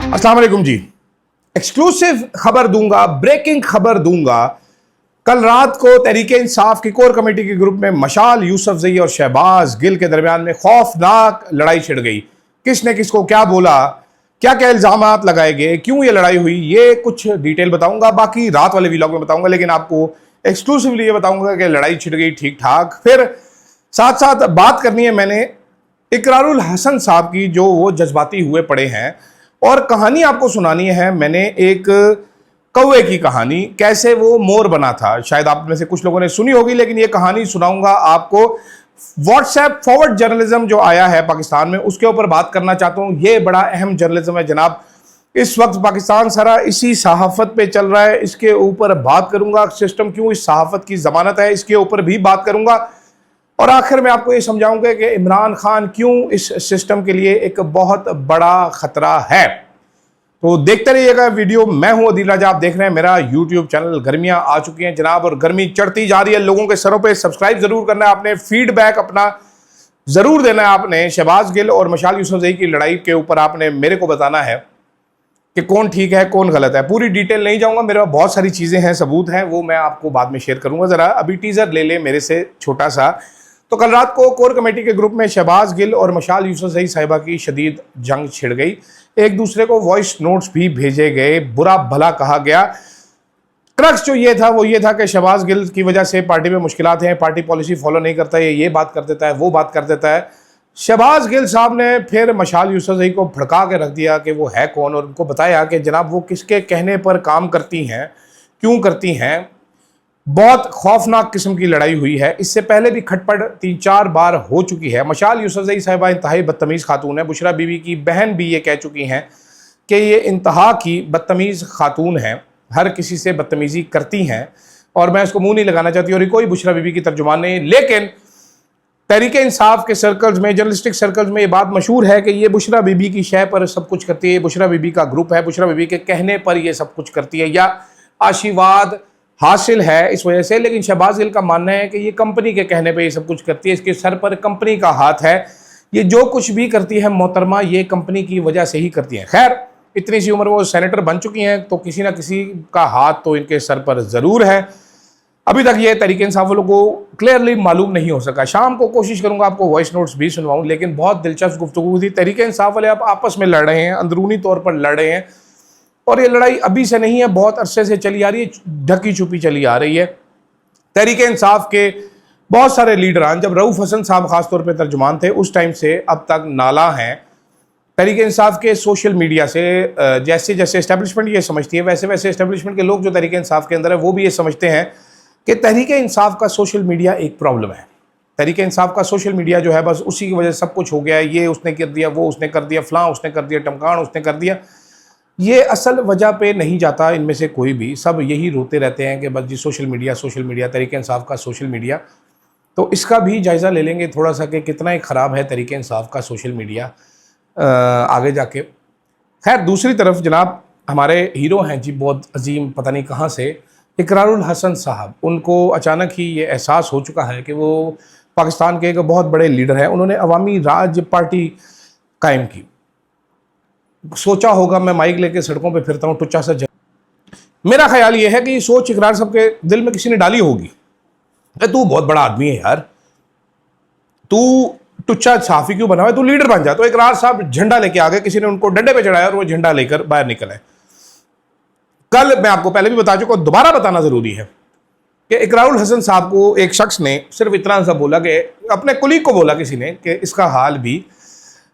अस्सलाम वालेकुम जी। एक्सक्लूसिव खबर दूंगा, ब्रेकिंग खबर दूंगा। कल रात को तहरीक इंसाफ की कोर कमेटी के ग्रुप में मशाल यूसुफजई और शहबाज गिल के दरमियान में खौफनाक लड़ाई छिड़ गई। किसने किसको क्या बोला, क्या क्या इल्जामात लगाए गए, क्यों ये लड़ाई हुई, ये कुछ डिटेल बताऊंगा। बाकी रात वाले व्लॉग में बताऊंगा, लेकिन आपको एक्सक्लूसिवली ये बताऊंगा कि लड़ाई छिड़ गई ठीक ठाक। फिर साथ साथ बात करनी है मैंने इकरारुल हसन साहब की, जो वो जज्बाती हुए पड़े हैं, और कहानी आपको सुनानी है मैंने एक कौवे की कहानी, कैसे वो मोर बना था। शायद आप में से कुछ लोगों ने सुनी होगी, लेकिन ये कहानी सुनाऊंगा आपको। व्हाट्सएप फॉरवर्ड जर्नलिज्म जो आया है पाकिस्तान में, उसके ऊपर बात करना चाहता हूं। ये बड़ा अहम जर्नलिज्म है जनाब। इस वक्त पाकिस्तान सारा इसी सहाफत पे चल रहा है, इसके ऊपर बात करूंगा। सिस्टम क्यों इस सहाफत की जमानत है, इसके ऊपर भी बात करूंगा। और आखिर में आपको ये समझाऊंगा कि इमरान खान क्यों इस सिस्टम के लिए एक बहुत बड़ा खतरा है। तो देखते रहिएगा वीडियो। मैं हूं अदील राजा, आप देख रहे हैं मेरा यूट्यूब चैनल। गर्मियां आ चुकी हैं जनाब, और गर्मी चढ़ती जा रही है। लोगों के सरों पे सब्सक्राइब जरूर करना है आपने, फीडबैक अपना जरूर देना है आपने। शहबाज गिल और मशाल यूसुफजई की लड़ाई के ऊपर आपने मेरे को बताना है कि कौन ठीक है कौन गलत है। पूरी डिटेल नहीं जाऊंगा, मेरे पास बहुत सारी चीजें हैं, सबूत हैं, वो मैं आपको बाद में शेयर करूंगा। जरा अभी टीजर ले ले मेरे से छोटा सा। तो कल रात को कोर कमेटी के ग्रुप में शहबाज गिल और मशाल यूसुफजई साहिबा की शदीद जंग छिड़ गई। एक दूसरे को वॉइस नोट्स भी भेजे गए, बुरा भला कहा गया। क्रक्स जो ये था वो ये था कि शहबाज गिल की वजह से पार्टी में मुश्किलात हैं, पार्टी पॉलिसी फॉलो नहीं करता है, ये बात कर देता है, वो बात कर देता है। शहबाज गिल साहब ने फिर मशाल यूसुफजई को भड़का के रख दिया कि वो है कौन, और उनको बताया कि जनाब वो किसके कहने पर काम करती हैं, क्यों करती हैं। बहुत खौफनाक किस्म की लड़ाई हुई है। इससे पहले भी खटपट 3-4 बार हो चुकी है। मशाल यूसुफजई साहिबा इंतहाई बदतमीज़ खातून है। बुशरा बीबी की बहन भी ये कह चुकी हैं कि ये इंतहा की बदतमीज़ खातून है, हर किसी से बदतमीज़ी करती हैं, और मैं इसको मुंह नहीं लगाना चाहती, और ये कोई बुशरा बीबी की तर्जुमान नहीं। लेकिन तहरीक इंसाफ के सर्कल्स में, जर्नलिस्टिक सर्कल्स में ये बात मशहूर है कि ये बुशरा बीबी की शय पर सब कुछ करती है, बुशरा बीबी का ग्रुप है, बुशरा बीबी के कहने पर ये सब कुछ करती है, या आशीर्वाद हासिल है इस वजह से। लेकिन शहबाज गिल का मानना है कि ये कंपनी के कहने पे ये सब कुछ करती है, इसके सर पर कंपनी का हाथ है, ये जो कुछ भी करती है मोहतरमा ये कंपनी की वजह से ही करती है। खैर, इतनी सी उम्र वो सेनेटर बन चुकी हैं, तो किसी ना किसी का हाथ तो इनके सर पर ज़रूर है। अभी तक ये तहरीक इंसाफ वालों को क्लियरली मालूम नहीं हो सका। शाम को कोशिश करूंगा आपको वॉइस नोट्स भी सुनवाऊं, लेकिन बहुत दिलचस्प गुफ्तगू थी। तहरीक इंसाफ वाले अब आपस में लड़ रहे हैं, अंदरूनी तौर पर लड़ रहे हैं, और ये लड़ाई अभी से नहीं है, बहुत अरसे से चली आ रही है, ढकी छुपी चली आ रही है। तहरीक इंसाफ के बहुत सारे लीडरान, जब रऊफ हसन साहब खासतौर पे तर्जुमान थे, उस टाइम से अब तक नाला हैं तहरीक इंसाफ के सोशल मीडिया से। जैसे जैसे एस्टेब्लिशमेंट ये समझती है, वैसे वैसे एस्टेब्लिशमेंट के लोग जो तहरीक इंसाफ के अंदर है वो भी ये समझते हैं कि तहरीक इंसाफ का सोशल मीडिया एक प्रॉब्लम है। तहरीक इंसाफ का सोशल मीडिया जो है, बस उसी की वजह से सब कुछ हो गया है। ये उसने कर दिया, वो उसने कर दिया, फलां उसने कर दिया, टमकान उसने कर दिया। ये असल वजह पे नहीं जाता इनमें से कोई भी। सब यही रोते रहते हैं कि बस जी सोशल मीडिया, तहरीक इंसाफ का सोशल मीडिया। तो इसका भी जायज़ा ले लेंगे थोड़ा सा कि कितना ही ख़राब है तहरीक इंसाफ का सोशल मीडिया आगे जाके। खैर, दूसरी तरफ जनाब हमारे हीरो हैं जी, बहुत अजीम, पता नहीं कहाँ से, इकरारुल हसन साहब। उनको अचानक ही ये एहसास हो चुका है कि वो पाकिस्तान के एक बहुत बड़े लीडर हैं। उन्होंने अवामी राज पार्टी कायम की। सोचा होगा मैं माइक लेके सड़कों पे फिरता हूँ टुच्चा सा। मेरा ख्याल ये है कि ये सोच इकरार साहब के दिल में किसी ने डाली होगी, तू बहुत बड़ा आदमी है यार, तू टुच्चा सहाफी क्यों बना हुआ है, तू लीडर बन जा। तो इकरार साहब झंडा लेके आ गए, किसी ने उनको डंडे पे चढ़ाया और वो झंडा लेकर बाहर निकल आए। कल मैं आपको पहले भी बता चुका हूं, दोबारा बताना जरूरी है कि इकरारुल हसन साहब को एक शख्स ने सिर्फ इतना सा बोला, कि अपने कुलीग को बोला किसी ने, कि इसका हाल भी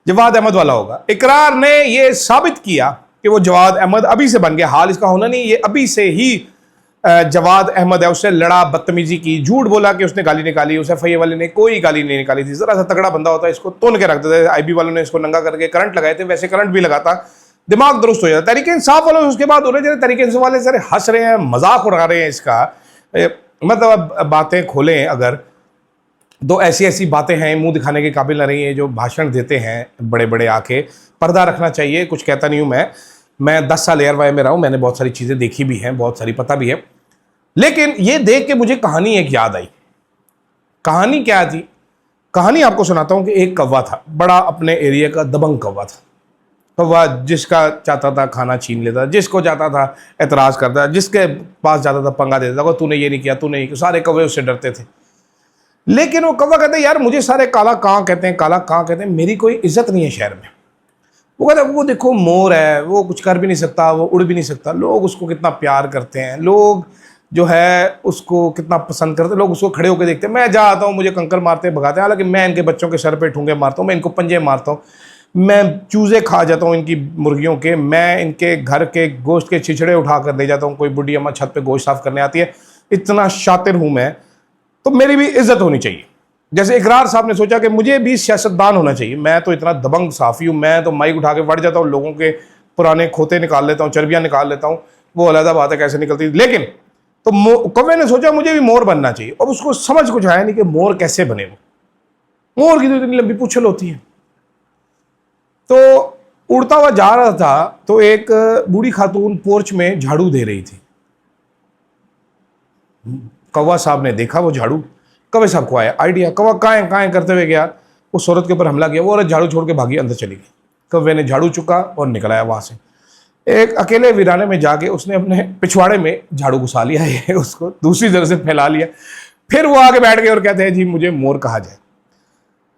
जवाद अहमद वाला होगा। इकरार ने ये साबित किया कि वो जवाद अहमद अभी से बन गया। हाल इसका होना नहीं, ये अभी से ही जवाद अहमद है। उससे लड़ा, बदतमीजी की, झूठ बोला कि उसने गाली निकाली, उसे फैये वाले ने कोई गाली नहीं निकाली थी। जरा सा तगड़ा बंदा होता है, इसको तोड़ के रख देते। आईबी वालों ने इसको नंगा करके करंट लगाए थे, वैसे करंट भी लगाता, दिमाग दुरुस्त हो जाता। तहरीक इंसाफ वालों उसके बाद हो रहे हैं, तहरीक इंसाफ वाले सारे हंस रहे हैं, मजाक उड़ा रहे हैं इसका। मतलब बातें खोलें अगर, दो ऐसी ऐसी बातें हैं मुंह दिखाने के काबिल न रही हैं, जो भाषण देते हैं बड़े बड़े आके। पर्दा रखना चाहिए, कुछ कहता नहीं हूँ मैं 10 साल एयरवाई में रहा हूँ, मैंने बहुत सारी चीज़ें देखी भी हैं, बहुत सारी पता भी है। लेकिन ये देख के मुझे कहानी एक याद आई। कहानी क्या थी? कहानी आपको सुनाता हूँ कि एक कौवा था, बड़ा अपने एरिया का दबंग कौवा था। कौवा जिसका चाहता था खाना छीन लेता, जिसको चाहता था एतराज़ करता, जिसके पास जाता था पंगा देता था, तूने ये नहीं किया, तूने नहीं किया। सारे कौवे उससे डरते थे। लेकिन वो कौवा कहते यार मुझे सारे काला कां कहते हैं, काला कां कहते हैं, मेरी कोई इज्जत नहीं है शहर में। वो कहता वो देखो मोर है, वो कुछ कर भी नहीं सकता, वो उड़ भी नहीं सकता, लोग उसको कितना प्यार करते हैं, लोग जो है उसको कितना पसंद करते हैं, लोग उसको खड़े होकर देखते हैं। मैं जा आता हूँ, मुझे कंकर मारते हैं, भगाते हैं, हालांकि मैं इनके बच्चों के सर पे ठूंगे मारता हूँ, मैं इनको पंजे मारता हूँ, मैं चूज़े खा जाता हूँ इनकी मुर्गियों के, मैं इनके घर के गोश्त के छिछड़े उठा कर ले जाता हूँ, कोई बुढ़ी अम्मा छत पे गोश्त साफ करने आती है, इतना शातिर हूँ मैं, तो मेरी भी इज्जत होनी चाहिए। जैसे इकरार साहब ने सोचा कि मुझे भी सियासतदान होना चाहिए, मैं तो इतना दबंग साफ़ी हूँ, मैं तो माइक उठा के बढ़ जाता हूँ, लोगों के पुराने खोते निकाल लेता हूँ, चर्बियाँ निकाल लेता हूँ, वो अलग बात है कैसे निकलती। लेकिन तो कौवे ने सोचा मुझे भी मोर बनना चाहिए। अब उसको समझ कुछ आया नहीं कि मोर कैसे बने। वो मोर की तो इतनी लंबी पूंछल होती है। तो उड़ता हुआ जा रहा था तो एक बूढ़ी खातून पोर्च में झाड़ू दे रही थी। कौवा साहब ने देखा वो झाड़ू, कौवे साहब को आया आइडिया, कौवा काएं करते हुए गया, उस औरत के ऊपर हमला किया, वो औरत झाड़ू छोड़ के भागी, अंदर चली गई। कौवे ने झाड़ू चुका और निकल आया वहां से। एक अकेले वीराने में जाके उसने अपने पिछवाड़े में झाड़ू घुसा लिया, ये उसको दूसरी तरफ से फैला लिया, फिर वो आगे बैठ गए और कहते हैं जी मुझे मोर कहा जाए।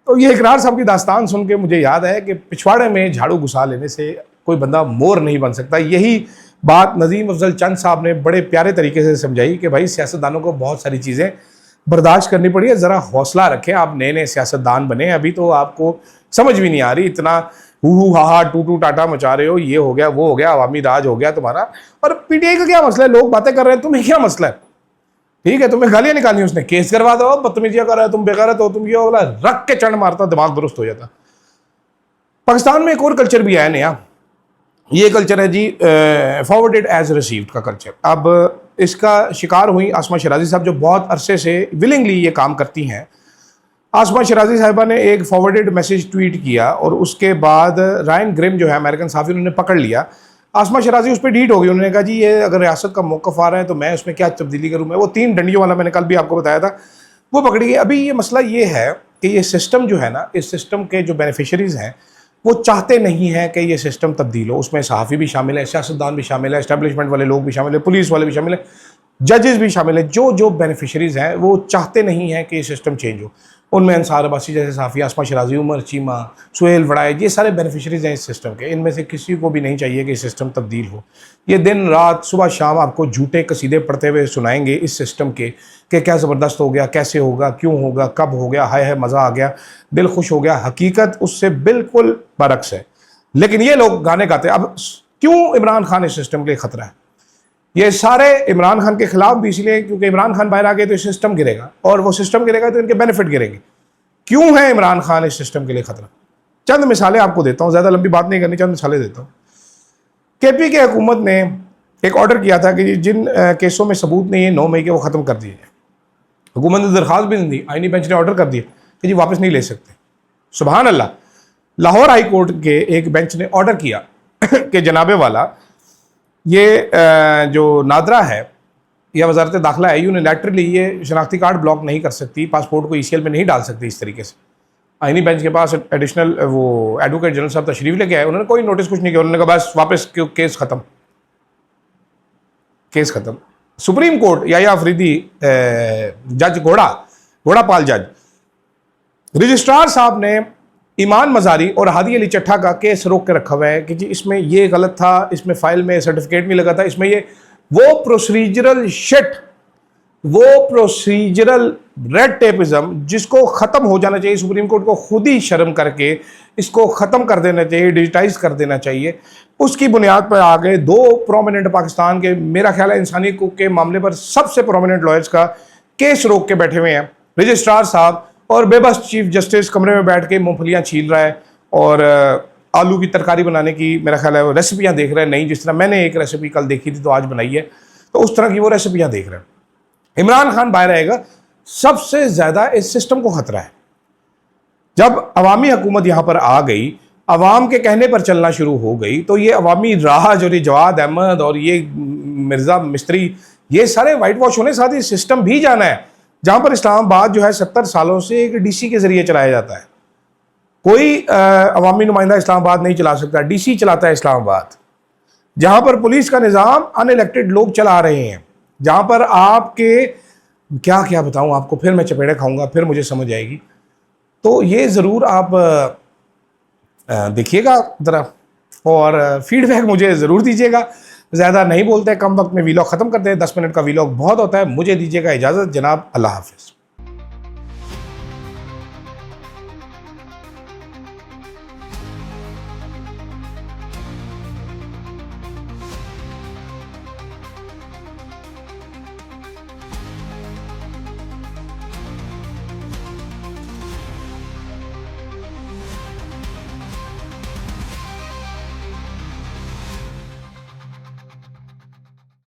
तो ये इकरार साहब की दास्तान सुन के मुझे याद है कि पिछवाड़े में झाड़ू घुसा लेने से कोई बंदा मोर नहीं बन सकता। यही बात नजीम अफजल चंद साहब ने बड़े प्यारे तरीके से समझाई कि भाई सियासतदानों को बहुत सारी चीज़ें बर्दाश्त करनी पड़ी है, ज़रा हौसला रखें। आप नए नए सियासतदान बने, अभी तो आपको समझ भी नहीं आ रही, इतना हू हा टू टाटा मचा रहे हो, ये हो गया वो हो गया, अवामी राज हो गया तुम्हारा। और पीटीआई का क्या मसला है, लोग बातें कर रहे हैं, तुम्हें क्या मसला है? ठीक है, तुम्हें गालियां निकालनी, उसने केस करवा दो, बदतमीजियां कर रहा है, तुम बेगैरत हो, तुम ये हो, रख के चढ़ मारता, दिमाग दुरुस्त हो जाता। पाकिस्तान में एक और कल्चर भी आया नया, ये कल्चर है जी फॉरवर्डेड एज रिसीव्ड का कल्चर। अब इसका शिकार हुई आसमा शराजी साहब, जो बहुत अरसे से विलिंगली ये काम करती हैं। आसमा शराजी साहिबा ने एक फॉरवर्डेड मैसेज ट्वीट किया और उसके बाद रायन ग्रिम जो है अमेरिकन साफ़ी, उन्होंने पकड़ लिया। आसमा शराजी उस पर डीट हो गई, उन्होंने कहा जी ये अगर रियासत का मौक़िफ़ आ रहा है तो मैं उसमें क्या तब्दीली करूँ। मैं वो 3 डंडियों वाला मैंने कल भी आपको बताया था, वो पकड़ी गई। अभी ये मसला ये है कि ये सिस्टम जो है ना, इस सिस्टम के जो बेनिफिशरीज़ हैं वो चाहते नहीं हैं कि ये सिस्टम तब्दील हो। उसमें सहाफ़ी भी शामिल है, सियासतदान भी शामिल है, एस्टेब्लिशमेंट वाले लोग भी शामिल है, पुलिस वाले भी शामिल है, जजेस भी शामिल है। जो बेनिफिशरीज़ हैं वो चाहते नहीं हैं कि ये सिस्टम चेंज हो। उनमें अंसार अब्बासी जैसे साफ़ी, आसमा शराजी, उमर चीमा, सुहेल वड़ाए, ये सारे बेनिफिशरीज़ हैं इस सिस्टम के। इनमें से किसी को भी नहीं चाहिए कि सिस्टम तब्दील हो। ये दिन रात सुबह शाम आपको झूठे कसीदे पढ़ते हुए सुनाएंगे इस सिस्टम के कि क्या ज़बरदस्त हो गया, कैसे होगा, क्यों होगा, कब हो गया, हाय मज़ा आ गया, दिल खुश हो गया। हकीकत उससे बिल्कुल बरक्स है। लेकिन ये लोग गाने गाते हैं। अब क्यों इमरान खान इस सिस्टम के लिए ख़तरा है? ये सारे इमरान खान के खिलाफ भी इसलिए क्योंकि इमरान खान बाहर आ गए तो सिस्टम गिरेगा, और वो सिस्टम गिरेगा तो इनके बेनिफिट गिरेंगे। क्यों है इमरान खान इस सिस्टम के लिए खतरा? चंद मिसालें आपको देता हूँ, ज़्यादा लंबी बात नहीं करनी, चंद मिसालें देता हूँ। केपी के हुकूमत ने एक ऑर्डर किया था कि जिन केसों में सबूत नहीं है 9 मई के वो ख़त्म कर दिए जाए। हुकूमत ने दरख्वास्त भी नहीं दी, आईनी बेंच ने ऑर्डर कर दिया कि जी वापस नहीं ले सकते। सुबहान अल्लाह। लाहौर हाई कोर्ट के एक बेंच ने ऑर्डर किया कि जनाबे वाला ये जो नादरा है या वजारत दाखिला है, यूनिलैटरली ये शनाख्ती कार्ड ब्लॉक नहीं कर सकती, पासपोर्ट को ECL में नहीं डाल सकती इस तरीके से। आईनी बेंच के पास एडिशनल वो एडवोकेट जनरल साहब तशरीफ लेके आए, उन्होंने कोई नोटिस कुछ नहीं किया, उन्होंने कहा बस वापस केस ख़त्म, केस ख़त्म। सुप्रीम कोर्ट या अफरीदी जज घोड़ापाल जज, रजिस्ट्रार साहब ने ईमान मजारी और हादी अली चट्ठा का केस रोक के रखा हुआ है कि जी इसमें ये गलत था, इसमें फाइल में सर्टिफिकेट नहीं लगा था, इसमें ये वो प्रोसीजरल शिट, वो प्रोसीजरल रेड टेपिज्म जिसको ख़त्म हो जाना चाहिए। सुप्रीम कोर्ट को खुद ही शर्म करके इसको ख़त्म कर देना चाहिए, डिजिटाइज कर देना चाहिए। उसकी बुनियाद पर आ गए 2 प्रोमिनेंट पाकिस्तान के, मेरा ख्याल है इंसानियत के मामले पर सबसे प्रोमिनेंट लॉयर्स का केस रोक के बैठे हुए हैं, रजिस्ट्रार साहब और बेबस चीफ जस्टिस कमरे में बैठ के मूंगफलियाँ छील रहा है और आलू की तरकारी बनाने की मेरा ख्याल है वो रेसिपियाँ देख रहे हैं। नहीं, जिस तरह मैंने एक रेसिपी कल देखी थी तो आज बनाई है, तो उस तरह की वो रेसिपियाँ देख रहे हैं। इमरान खान बाहर आएगा, सबसे ज़्यादा इस सिस्टम को खतरा है। जब अवामी हुकूमत यहाँ पर आ गई, अवाम के कहने पर चलना शुरू हो गई, तो ये अवामी राज और ये जवाद अहमद और ये मिर्ज़ा मिस्त्री, ये सारे वाइट वॉश होने, साथ ही सिस्टम भी जाना है जहाँ पर इस्लामाबाद जो है 70 सालों से एक DC के ज़रिए चलाया जाता है। कोई अवामी नुमाइंदा इस्लामाबाद नहीं चला सकता, डीसी चलाता है इस्लामाबाद। जहां पर पुलिस का निज़ाम अनइलेक्टेड लोग चला रहे हैं, जहां पर आपके क्या क्या बताऊं आपको, फिर मैं चपेड़े खाऊंगा, फिर मुझे समझ आएगी। तो ये ज़रूर आप देखिएगा ज़रा और फीडबैक मुझे ज़रूर दीजिएगा। ज़्यादा नहीं बोलते, कम वक्त में वीलॉग ख़त्म करते हैं, 10 मिनट का वीलॉग बहुत होता है। मुझे दीजिएगा इजाज़त जनाब, अल्लाह हाफ़िज़।